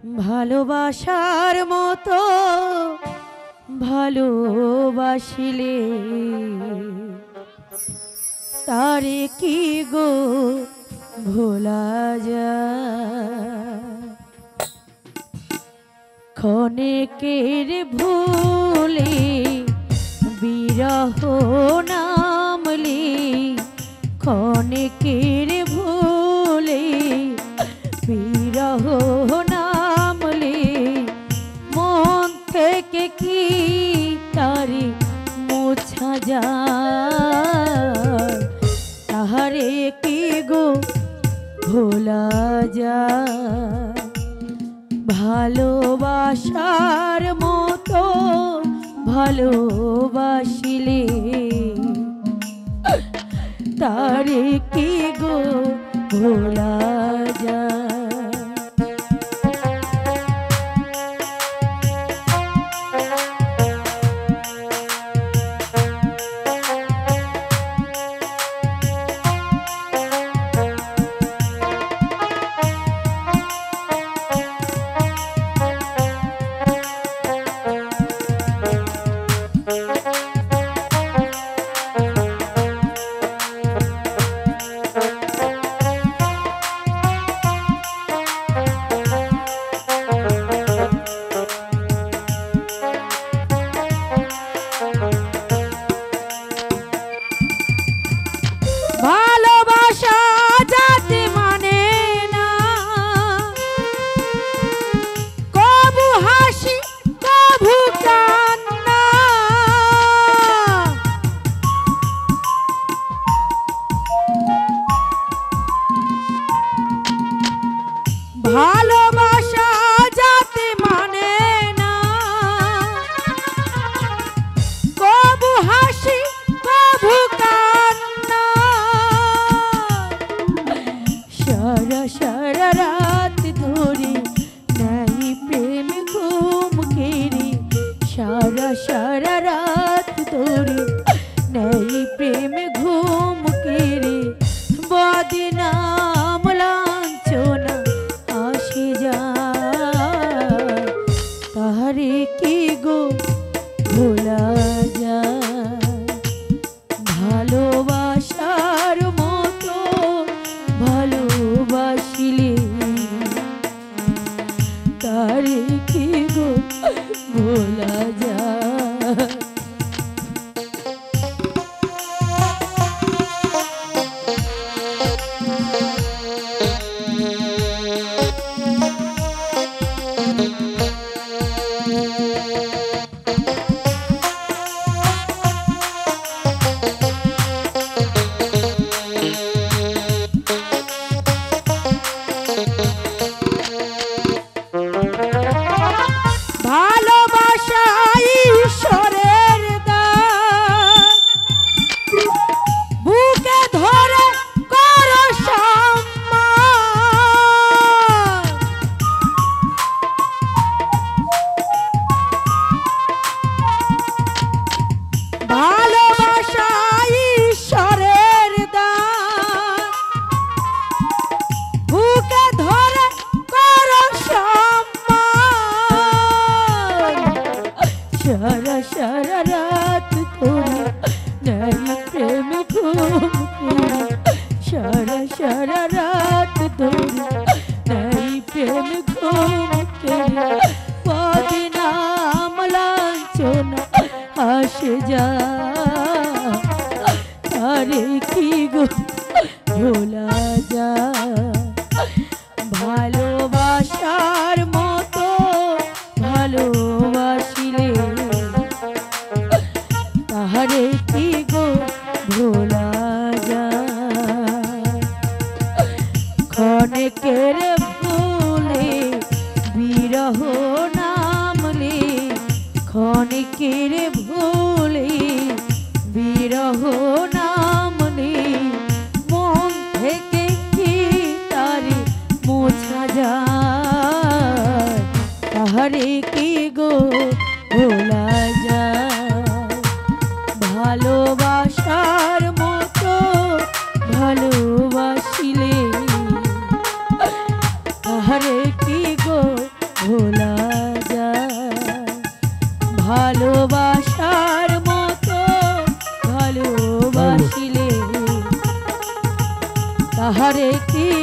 ভালোবাসার মতো ভালোবাসিলে তারে কি গো ভোলা যায়। ক্ষণেকের ভুলে বিরহ নামলে, ক্ষণেকের ভুলে বিরহ নামলে মন থেকে কি তারে মোছা যায়। তাহারে কি গো ভোলা যায়। ভালোবাসার মতো ভালোবাসিলে তারে কি গো ভোলা যায়। ভালোবাসা যাতে মানে না, কবু হাসি কবু কান্না। ভালোবাসা যাতে মানে না, কবু হাসি কবু কান্না। সারা সারা রাত ধরে নাই প্রেম ঘুম কেড়ে, সারা সারা রাত ধরে নাই প্রেম ঘুম কেড়ে বদনাম লাঞ্ছনা আসে যায়। তাহারে কি গো ভোলা যায়। ভালোবাসার মতো ভালোবাসিলে তারে কি গো ভোলা যায়। ভালোবাসা ঈশ্বরের দান, বুকে ধরে করো সম্মান। ভালোবাসা ঈশ্বরের দান, বুকে ধরে করো সম্মান। সারা সারা রাত ধরে নাই প্রেম ঘুম কেড়ে, সারা সারা রাত ধরে নাই প্রেম ঘুম কেড়ে বদনাম লাঞ্ছনা আসে যায়। তারে কি গো ভোলা যায়। ভালোবাসার মতো ভালোবাসিলে তাহারে কি গো ভোলা যায়। ক্ষণেকের ভুলে বিরহ নামলে, ক্ষণেকের ভুলে বিরহ নামলে মন থেকে কি তারে মোছা যায়। তাহারে কি গো ভোলা যায়। ভালোবাসার মতো ভালোবাসিলে তাহারে কি গো ভালোবাসার মতো ভালোবাসিলে তাহারে কি